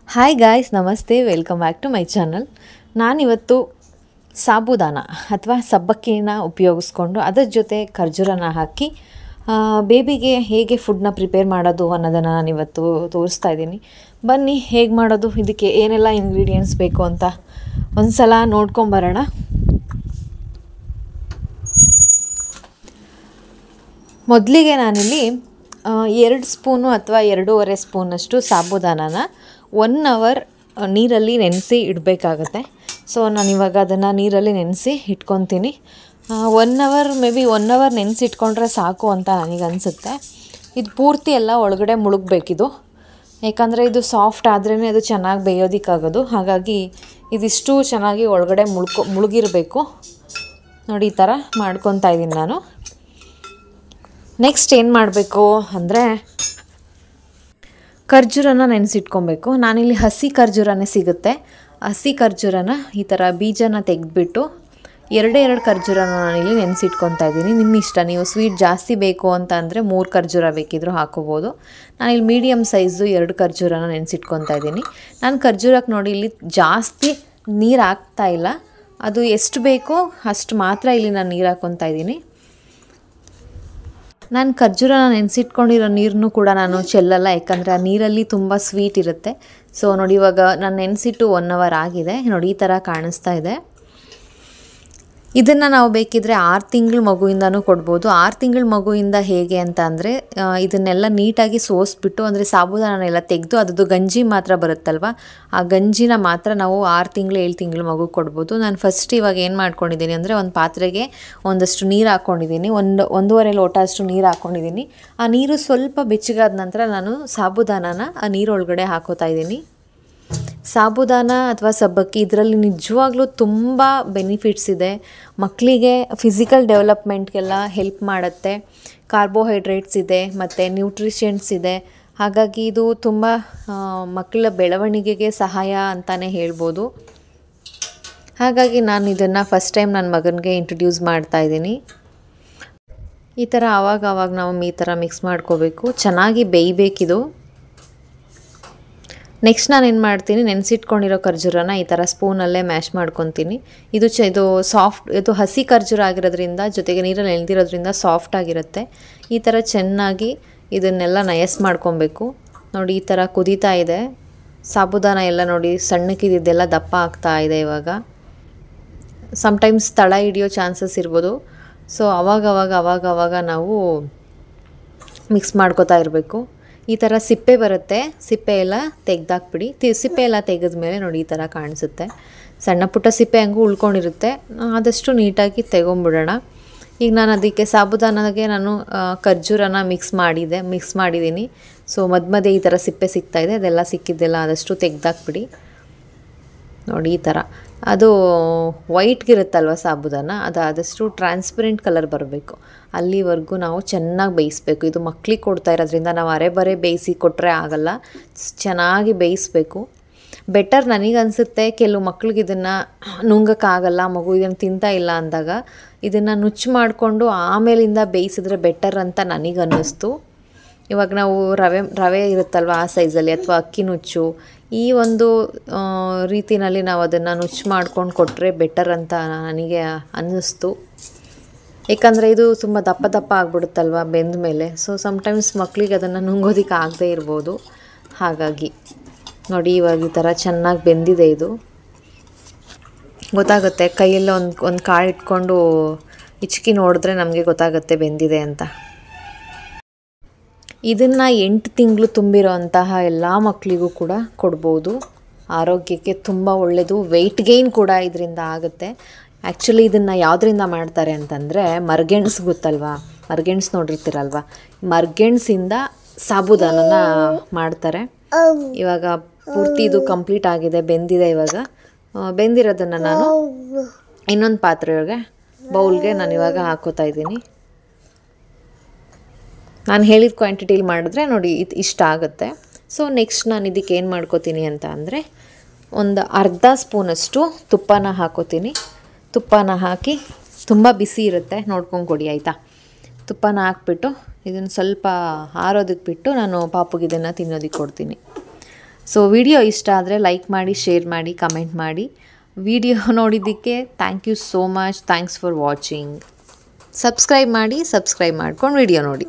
Hi guys, ನಮಸ್ತೆ. Welcome back to my channel. ನಾನಿವತ್ತು ಸಾಬುದಾನ ಅಥವಾ ಸಬ್ಬಕ್ಕಿನ ಉಪಯೋಗಿಸ್ಕೊಂಡು ಅದರ ಜೊತೆ ಖರ್ಜೂರನ ಹಾಕಿ ಬೇಬಿಗೆ ಹೇಗೆ ಫುಡ್ನ ಪ್ರಿಪೇರ್ ಮಾಡೋದು ಅನ್ನೋದನ್ನು ನಾನಿವತ್ತು ತೋರಿಸ್ತಾ ಇದ್ದೀನಿ. ಬನ್ನಿ ಹೇಗೆ ಮಾಡೋದು, ಇದಕ್ಕೆ ಏನೆಲ್ಲ ಇಂಗ್ರೀಡಿಯೆಂಟ್ಸ್ ಬೇಕು ಅಂತ ಒಂದು ಸಲ ನೋಡ್ಕೊಂಬರೋಣ. ಮೊದಲಿಗೆ ನಾನಿಲ್ಲಿ 2 ಸ್ಪೂನು ಅಥವಾ 2.5 ಸ್ಪೂನಷ್ಟು ಸಾಬುದಾನನ 1 ಅವರ್ ನೀರಲ್ಲಿ ನೆನೆಸಿ ಇಡಬೇಕಾಗತ್ತೆ. ಸೊ ನಾನಿವಾಗ ಅದನ್ನು ನೀರಲ್ಲಿ ನೆನೆಸಿ ಇಟ್ಕೊತೀನಿ. 1 ಅವರ್ ಮೇ ಬಿ 1 ಅವರ್ ನೆನೆಸಿ ಇಟ್ಕೊಂಡ್ರೆ ಸಾಕು ಅಂತ ನನಗನ್ಸುತ್ತೆ. ಇದು ಪೂರ್ತಿ ಎಲ್ಲ ಒಳಗಡೆ ಮುಳುಗಬೇಕಿದು, ಯಾಕಂದರೆ ಇದು ಸಾಫ್ಟ್ ಆದ್ರೇ ಅದು ಚೆನ್ನಾಗಿ ಬೇಯೋದಕ್ಕಾಗೋದು. ಹಾಗಾಗಿ ಇದಿಷ್ಟು ಚೆನ್ನಾಗಿ ಒಳಗಡೆ ಮುಳುಗಿರಬೇಕು. ನೋಡಿ, ಈ ಥರ ಮಾಡ್ಕೊತಾ ಇದ್ದೀನಿ ನಾನು. ನೆಕ್ಸ್ಟ್ ಏನು ಮಾಡಬೇಕು ಅಂದರೆ ಖರ್ಜೂರನ ನೆನೆಸಿಟ್ಕೊಬೇಕು. ನಾನಿಲ್ಲಿ ಹಸಿ ಖರ್ಜೂರನೇ ಸಿಗುತ್ತೆ. ಹಸಿ ಖರ್ಜೂರನ ಈ ಥರ ಬೀಜನ ತೆಗೆದ್ಬಿಟ್ಟು 2 ಖರ್ಜೂರನ ನಾನಿಲ್ಲಿ ನೆನೆಸಿಟ್ಕೊತಾ ಇದ್ದೀನಿ. ನಿಮ್ಮ ಇಷ್ಟ, ನೀವು ಸ್ವೀಟ್ ಜಾಸ್ತಿ ಬೇಕು ಅಂತ ಅಂದರೆ 3 ಖರ್ಜೂರ ಬೇಕಿದ್ರೂ ಹಾಕೋಬೋದು. ನಾನಿಲ್ಲಿ ಮೀಡಿಯಮ್ ಸೈಜು 2 ಖರ್ಜೂರನ ನೆನೆಸಿಟ್ಕೊತಾ ಇದ್ದೀನಿ. ನಾನು ಖರ್ಜೂರಕ್ಕೆ ನೋಡಿ ಇಲ್ಲಿ ಜಾಸ್ತಿ ನೀರು ಹಾಕ್ತಾ ಇಲ್ಲ, ಅದು ಎಷ್ಟು ಬೇಕೋ ಅಷ್ಟು ಮಾತ್ರ ಇಲ್ಲಿ ನಾನು ನೀರು ಹಾಕ್ಕೊತಾ ಇದ್ದೀನಿ. ನಾನು ಖರ್ಜೂರನ ನೆನೆಸಿಟ್ಕೊಂಡಿರೋ ನೀರನ್ನು ಕೂಡ ನಾನು ಚೆಲ್ಲಲ್ಲ, ಯಾಕಂದರೆ ಆ ನೀರಲ್ಲಿ ತುಂಬ ಸ್ವೀಟ್ ಇರುತ್ತೆ. ಸೊ ನೋಡಿ, ಇವಾಗ ನಾನು ನೆನೆಸಿಟ್ಟು 1 ಅವರ್ ಆಗಿದೆ. ನೋಡಿ, ಈ ಥರ ಕಾಣಿಸ್ತಾ ಇದೆ. ಇದನ್ನು ನಾವು ಬೇಕಿದ್ದರೆ 6 ತಿಂಗಳ ಮಗುವಿಂದನೂ ಕೊಡ್ಬೋದು. 6 ತಿಂಗಳ ಮಗುವಿಂದ ಹೇಗೆ ಅಂತ ಅಂದರೆ, ಇದನ್ನೆಲ್ಲ ನೀಟಾಗಿ ಸೋಸಿಬಿಟ್ಟು, ಅಂದರೆ ಸಾಬುದಾನೆಲ್ಲ ತೆಗೆದು ಅದರದ್ದು ಗಂಜಿ ಮಾತ್ರ ಬರುತ್ತಲ್ವ, ಆ ಗಂಜಿನ ಮಾತ್ರ ನಾವು 6 ತಿಂಗಳು 7 ತಿಂಗಳ ಮಗು ಕೊಡ್ಬೋದು. ನಾನು ಫಸ್ಟ್ ಇವಾಗ ಏನು ಮಾಡ್ಕೊಂಡಿದ್ದೀನಿ ಅಂದರೆ, ಒಂದು ಪಾತ್ರೆಗೆ ಒಂದಷ್ಟು ನೀರು ಹಾಕ್ಕೊಂಡಿದ್ದೀನಿ, 1.5 ಲೋಟ ಅಷ್ಟು ನೀರು ಹಾಕ್ಕೊಂಡಿದ್ದೀನಿ. ಆ ನೀರು ಸ್ವಲ್ಪ ಬೆಚ್ಚಗಾದ ನಂತರ ನಾನು ಸಾಬುದಾನನ ಆ ನೀರೊಳಗಡೆ ಹಾಕೋತಾ ಇದ್ದೀನಿ. ಸಾಬುದಾನ ಅಥವಾ ಸಬ್ಬಕ್ಕಿ, ಇದರಲ್ಲಿ ನಿಜವಾಗ್ಲೂ ತುಂಬ ಬೆನಿಫಿಟ್ಸ್ ಇದೆ. ಮಕ್ಕಳಿಗೆ ಫಿಸಿಕಲ್ ಡೆವಲಪ್ಮೆಂಟ್ಗೆಲ್ಲ ಹೆಲ್ಪ್ ಮಾಡುತ್ತೆ. ಕಾರ್ಬೋಹೈಡ್ರೇಟ್ಸ್ ಇದೆ ಮತ್ತು ನ್ಯೂಟ್ರಿಷನ್ಸ್ ಇದೆ. ಹಾಗಾಗಿ ಇದು ತುಂಬ ಮಕ್ಕಳ ಬೆಳವಣಿಗೆಗೆ ಸಹಾಯ ಅಂತಲೇ ಹೇಳ್ಬೋದು. ಹಾಗಾಗಿ ನಾನು ಇದನ್ನು ಫಸ್ಟ್ ಟೈಮ್ ನನ್ನ ಮಗನಿಗೆ ಇಂಟ್ರೊಡ್ಯೂಸ್ ಮಾಡ್ತಾಯಿದ್ದೀನಿ. ಈ ಥರ ಆವಾಗ ನಾವು ಈ ಥರ ಮಿಕ್ಸ್ ಮಾಡ್ಕೋಬೇಕು, ಚೆನ್ನಾಗಿ ಬೇಯಬೇಕಿದು. ನೆಕ್ಸ್ಟ್ ನಾನು ಏನು ಮಾಡ್ತೀನಿ, ನೆನೆಸಿಟ್ಕೊಂಡಿರೋ ಖರ್ಜೂರನ ಈ ಥರ ಸ್ಪೂನಲ್ಲೇ ಮ್ಯಾಶ್ ಮಾಡ್ಕೊತೀನಿ. ಇದು ಸಾಫ್ಟ್, ಇದು ಹಸಿ ಖರ್ಜೂರ ಆಗಿರೋದ್ರಿಂದ, ಜೊತೆಗೆ ನೀರಲ್ಲಿ ನೆನೆದಿರೋದ್ರಿಂದ ಸಾಫ್ಟ್ ಆಗಿರುತ್ತೆ. ಈ ಥರ ಚೆನ್ನಾಗಿ ಇದನ್ನೆಲ್ಲ ನಯಸ್ ಮಾಡ್ಕೊಬೇಕು. ನೋಡಿ, ಈ ಥರ ಕುದೀತಾ ಇದೆ. ಸಾಬುದಾನ ಎಲ್ಲ ನೋಡಿ ಸಣ್ಣಕ್ಕಿದ್ದೆಲ್ಲ ದಪ್ಪ ಆಗ್ತಾ ಇದೆ. ಇವಾಗ ಸಮ್ಟೈಮ್ಸ್ ತಳ ಹಿಡಿಯೋ ಚಾನ್ಸಸ್ ಇರ್ಬೋದು. ಸೊ ಅವಾಗ ನಾವು ಮಿಕ್ಸ್ ಮಾಡ್ಕೋತಾ ಇರಬೇಕು. ಈ ಥರ ಸಿಪ್ಪೆ ಬರುತ್ತೆ, ಸಿಪ್ಪೆ ಎಲ್ಲ ತೆಗ್ದಾಕ್ಬಿಡಿ. ಸಿಪ್ಪೆ ಎಲ್ಲ ತೆಗೆದ್ಮೇಲೆ ನೋಡಿ ಈ ಥರ ಕಾಣಿಸುತ್ತೆ. ಸಣ್ಣ ಪುಟ್ಟ ಸಿಪ್ಪೆ ಹಂಗೂ ಉಳ್ಕೊಂಡಿರುತ್ತೆ, ಆದಷ್ಟು ನೀಟಾಗಿ ತೆಗೊಂಬಿಡೋಣ. ಈಗ ನಾನು ಅದಕ್ಕೆ ಸಾಬುದಾನಗೆ ನಾನು ಖರ್ಜೂರನ ಮಿಕ್ಸ್ ಮಾಡಿದ್ದೀನಿ. ಸೊ ಮಧ್ಯೆ ಈ ಥರ ಸಿಪ್ಪೆ ಸಿಗ್ತಾಯಿದೆ, ಅದೆಲ್ಲ ಸಿಕ್ಕಿದ್ದೆಲ್ಲ ಆದಷ್ಟು ತೆಗ್ದಾಕ್ಬಿಡಿ. ನೋಡಿ, ಈ ಥರ ಅದು ವೈಟ್ಗಿರುತ್ತಲ್ವ ಸಾಬುದಾನ, ಅದು ಆದಷ್ಟು ಟ್ರಾನ್ಸ್ಪರೆಂಟ್ ಕಲರ್ ಬರಬೇಕು. ಅಲ್ಲಿವರೆಗೂ ನಾವು ಚೆನ್ನಾಗಿ ಬೇಯಿಸ್ಬೇಕು. ಇದು ಮಕ್ಳಿಗೆ ಕೊಡ್ತಾ ಇರೋದ್ರಿಂದ ನಾವು ಅರೆ ಬೇಯಿಸಿ ಕೊಟ್ಟರೆ ಆಗಲ್ಲ, ಚೆನ್ನಾಗಿ ಬೇಯಿಸ್ಬೇಕು. ಬೆಟರ್ ನನಗನ್ಸುತ್ತೆ, ಕೆಲವು ಮಕ್ಳಿಗೆ ಇದನ್ನು ನುಂಗೋಕ್ಕಾಗಲ್ಲ, ಮಗು ಇದನ್ನು ತಿಂತಾ ಇಲ್ಲ ಅಂದಾಗ ಇದನ್ನು ನುಚ್ಚು ಮಾಡಿಕೊಂಡು ಆಮೇಲಿಂದ ಬೇಯಿಸಿದ್ರೆ ಬೆಟರ್ ಅಂತ ನನಗನ್ನಿಸ್ತು. ಇವಾಗ ನಾವು ರವೆ ಇರುತ್ತಲ್ವ ಆ ಸೈಜಲ್ಲಿ, ಅಥವಾ ಅಕ್ಕಿ ನುಚ್ಚು, ಈ ಒಂದು ರೀತಿಯಲ್ಲಿ ನಾವು ಅದನ್ನು ನುಚ್ಚು ಮಾಡ್ಕೊಂಡು ಕೊಟ್ಟರೆ ಬೆಟರ್ ಅಂತ ನನಗೆ ಅನ್ನಿಸ್ತು. ಏಕೆಂದರೆ ಇದು ತುಂಬ ದಪ್ಪ ಆಗಿಬಿಡುತ್ತಲ್ವ ಬೆಂದ ಮೇಲೆ. ಸೊ ಸಮ್ಟೈಮ್ಸ್ ಮಕ್ಕಳಿಗೆ ಅದನ್ನು ನುಂಗೋದಕ್ಕೆ ಆಗದೇ ಇರ್ಬೋದು. ಹಾಗಾಗಿ ನೋಡಿ, ಇವಾಗ ಈ ಥರ ಚೆನ್ನಾಗಿ ಬೆಂದಿದೆ. ಇದು ಗೊತ್ತಾಗುತ್ತೆ, ಕೈಯಲ್ಲಿ ಒಂದು ಕಾಳು ಇಟ್ಕೊಂಡು ಹಿಚ್ಕಿ ನೋಡಿದ್ರೆ ನಮಗೆ ಗೊತ್ತಾಗುತ್ತೆ ಬೆಂದಿದೆ ಅಂತ. ಇದನ್ನು 8 ತಿಂಗಳು ತುಂಬಿರೋ ಅಂತಹ ಎಲ್ಲ ಮಕ್ಕಳಿಗೂ ಕೂಡ ಕೊಡ್ಬೋದು. ಆರೋಗ್ಯಕ್ಕೆ ತುಂಬ ಒಳ್ಳೆಯದು. ವೆಯ್ಟ್ ಗೇನ್ ಕೂಡ ಇದರಿಂದ ಆಗುತ್ತೆ. ಆ್ಯಕ್ಚುಲಿ ಇದನ್ನು ಯಾವುದರಿಂದ ಮಾಡ್ತಾರೆ ಅಂತಂದರೆ, ಮರ್ಗೆಣ್ಸು ಗೊತ್ತಲ್ವಾ, ಮರ್ಗೆಣ್ಸು ನೋಡಿರ್ತೀರಲ್ವ, ಮರ್ಗೆಣ್ಸಿಂದ ಸಾಬುದಾನನ ಮಾಡ್ತಾರೆ. ಇವಾಗ ಪೂರ್ತಿ ಇದು ಕಂಪ್ಲೀಟ್ ಆಗಿದೆ, ಬೆಂದಿದೆ. ಇವಾಗ ಬೆಂದಿರೋದನ್ನು ನಾನು ಇನ್ನೊಂದು ಪಾತ್ರೆಯೊಳಗೆ ಬೌಲ್ಗೆ ನಾನು ಇವಾಗ ಹಾಕೋತಾ ಇದ್ದೀನಿ. ನಾನು ಹೇಳಿದ ಕ್ವಾಂಟಿಟಿಲಿ ಮಾಡಿದ್ರೆ ನೋಡಿ ಇಷ್ಟ ಆಗುತ್ತೆ. ಸೊ ನೆಕ್ಸ್ಟ್ ನಾನು ಇದಕ್ಕೆ ಏನು ಮಾಡ್ಕೋತೀನಿ ಅಂತ ಅಂದರೆ, ಒಂದು ಅರ್ಧ ಸ್ಪೂನಷ್ಟು ತುಪ್ಪನ ಹಾಕೋತೀನಿ. ತುಪ್ಪನ ಹಾಕಿ, ತುಂಬ ಬಿಸಿ ಇರುತ್ತೆ, ನೋಡ್ಕೊಂಡು ಕೊಡಿ ಆಯಿತಾ. ತುಪ್ಪನ ಹಾಕ್ಬಿಟ್ಟು ಇದನ್ನು ಸ್ವಲ್ಪ ಆರೋದಕ್ಕೆ ಬಿಟ್ಟು ನಾನು ಪಾಪುಗೆ ಇದನ್ನು ತಿನ್ನೋದಕ್ಕೆ ಕೊಡ್ತೀನಿ. ಸೊ ವಿಡಿಯೋ ಇಷ್ಟ ಆದರೆ ಲೈಕ್ ಮಾಡಿ, ಶೇರ್ ಮಾಡಿ, ಕಮೆಂಟ್ ಮಾಡಿ. ವಿಡಿಯೋ ನೋಡಿದ್ದಕ್ಕೆ thank you so much. Thanks for watching. Subscribe ಮಾಡ್ಕೊಂಡು ವಿಡಿಯೋ ನೋಡಿ.